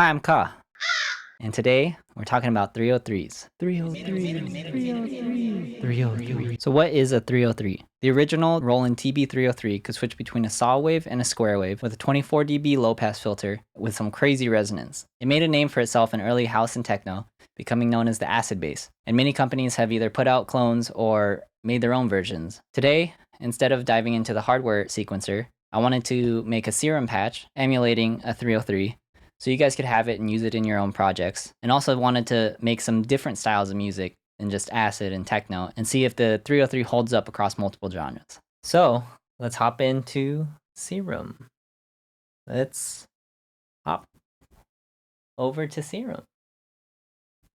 Hi, I'm Kaaw, and today we're talking about 303s. 303. So what is a 303? The original Roland TB303 could switch between a saw wave and a square wave with a 24 dB low pass filter with some crazy resonance. It made a name for itself in early house and techno, becoming known as the acid bass, and many companies have either put out clones or made their own versions. Today, instead of diving into the hardware sequencer, I wanted to make a Serum patch emulating a 303 so you guys could have it and use it in your own projects. And also wanted to make some different styles of music than just acid and techno and see if the 303 holds up across multiple genres. So let's hop into Serum. Let's hop over to Serum.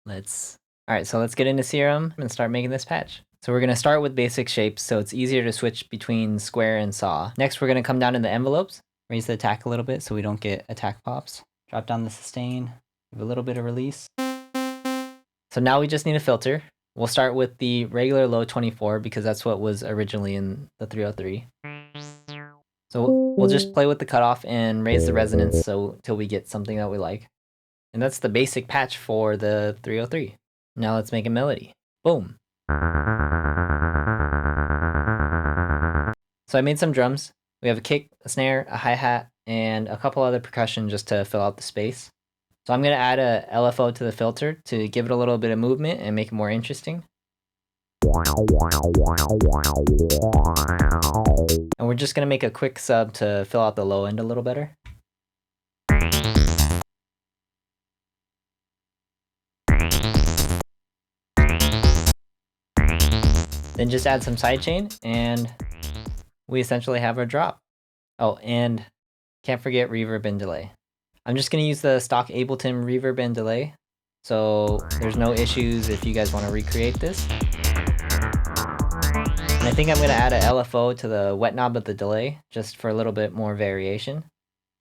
Alright, so let's get into Serum and start making this patch. So we're gonna start with basic shapes so it's easier to switch between square and saw. Next, we're gonna come down to the envelopes, raise the attack a little bit so we don't get attack pops. Drop down the sustain, give a little bit of release. So now we just need a filter. We'll start with the regular low 24 because that's what was originally in the 303. So we'll just play with the cutoff and raise the resonance till we get something that we like. And that's the basic patch for the 303. Now let's make a melody. Boom. So I made some drums. We have a kick, a snare, a hi-hat, and a couple other percussion just to fill out the space. So I'm going to add a LFO to the filter to give it a little bit of movement and make it more interesting. And we're just going to make a quick sub to fill out the low end a little better. Then just add some sidechain and we essentially have our drop. Oh, and can't forget reverb and delay. I'm just going to use the stock Ableton reverb and delay, so there's no issues if you guys want to recreate this. And I think I'm going to add a LFO to the wet knob of the delay, just for a little bit more variation.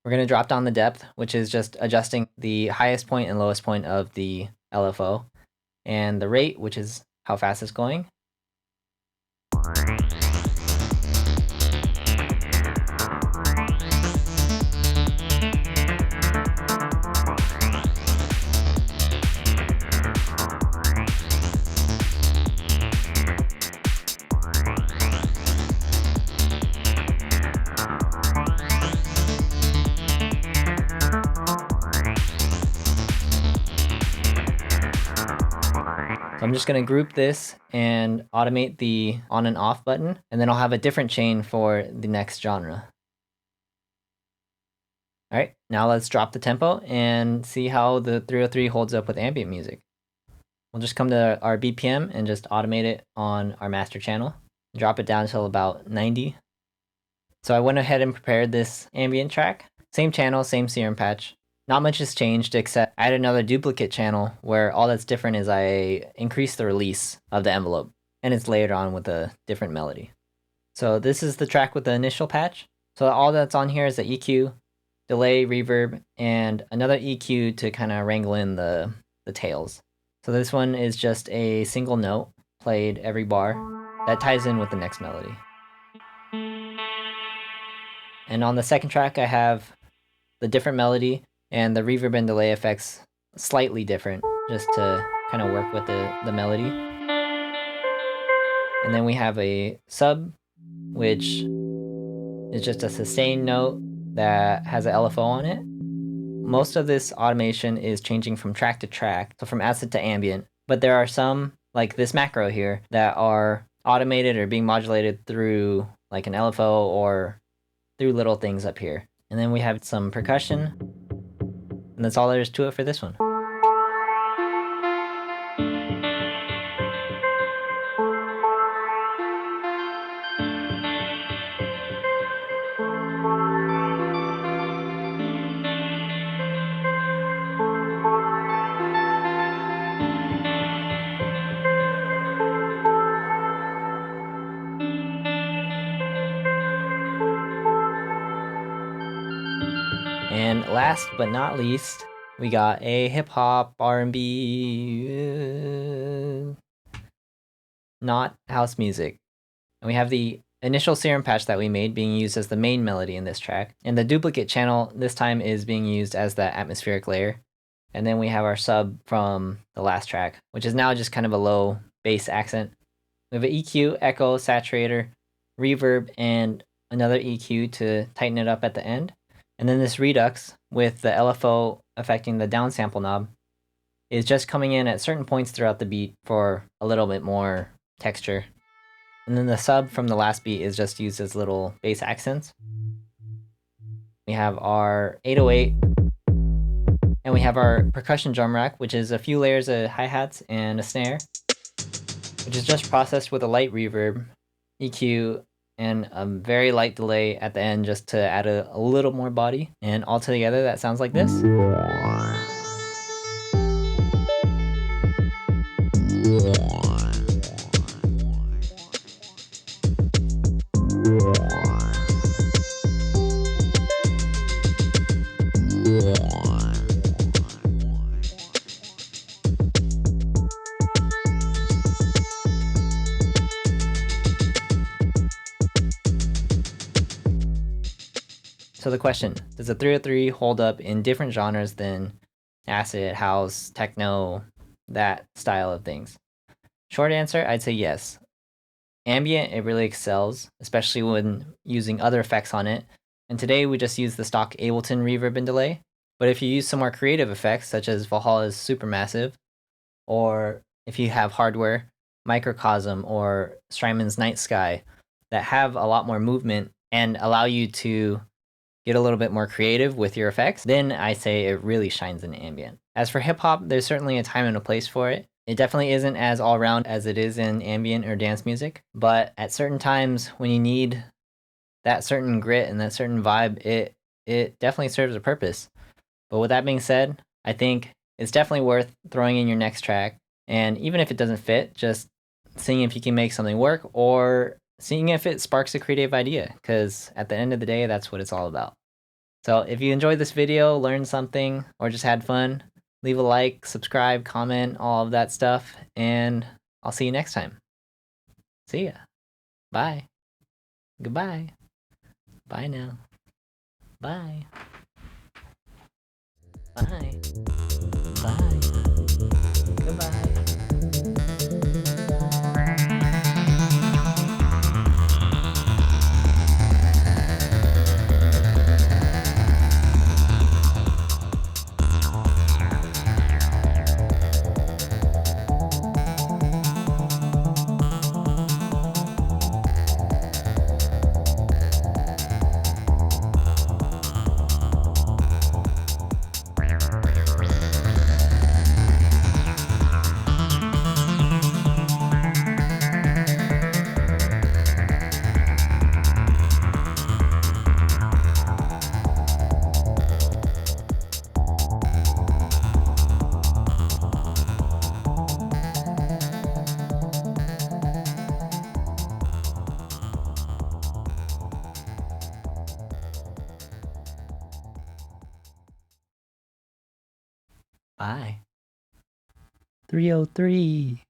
We're going to drop down the depth, which is just adjusting the highest point and lowest point of the LFO, and the rate, which is how fast it's going. So I'm just going to group this and automate the on and off button, and then I'll have a different chain for the next genre. Alright, now let's drop the tempo and see how the 303 holds up with ambient music. We'll just come to our BPM and just automate it on our master channel. Drop it down until about 90. So I went ahead and prepared this ambient track. Same channel, same Serum patch. Not much has changed except I added another duplicate channel where all that's different is I increased the release of the envelope and it's layered on with a different melody. So this is the track with the initial patch. So all that's on here is the EQ, delay, reverb, and another EQ to kind of wrangle in the tails. So this one is just a single note played every bar that ties in with the next melody. And on the second track I have the different melody and the reverb and delay effects slightly different, just to kind of work with the melody. And then we have a sub, which is just a sustained note that has an LFO on it. Most of this automation is changing from track to track, so from acid to ambient, but there are some, like this macro here, that are automated or being modulated through like an LFO or through little things up here. And then we have some percussion, and that's all there is to it for this one. And last but not least, we got a hip-hop, R&B, not house music. And we have the initial Serum patch that we made being used as the main melody in this track. And the duplicate channel this time is being used as the atmospheric layer. And then we have our sub from the last track, which is now just kind of a low bass accent. We have an EQ, echo, saturator, reverb, and another EQ to tighten it up at the end. And then this redux with the LFO affecting the downsample knob is just coming in at certain points throughout the beat for a little bit more texture. And then the sub from the last beat is just used as little bass accents. We have our 808, and we have our percussion drum rack, which is a few layers of hi-hats and a snare, which is just processed with a light reverb, EQ, and a very light delay at the end just to add a little more body. And all together that sounds like this. So the question, does a 303 hold up in different genres than acid, house, techno, that style of things? Short answer, I'd say yes. Ambient, it really excels, especially when using other effects on it. And today we just use the stock Ableton reverb and delay. But if you use some more creative effects, such as Valhalla's Supermassive, or if you have hardware, Microcosm or Strymon's Night Sky, that have a lot more movement and allow you to get a little bit more creative with your effects, then I say it really shines in ambient. As for hip hop, there's certainly a time and a place for it. It definitely isn't as all around as it is in ambient or dance music, but at certain times when you need that certain grit and that certain vibe, it definitely serves a purpose. But with that being said, I think it's definitely worth throwing in your next track. And even if it doesn't fit, just seeing if you can make something work or seeing if it sparks a creative idea. Because at the end of the day, that's what it's all about. So if you enjoyed this video, learned something, or just had fun, leave a like, subscribe, comment, all of that stuff. And I'll see you next time. See ya. Bye. Goodbye. Bye now. Bye. Bye. Bye. Goodbye. Bye. 303.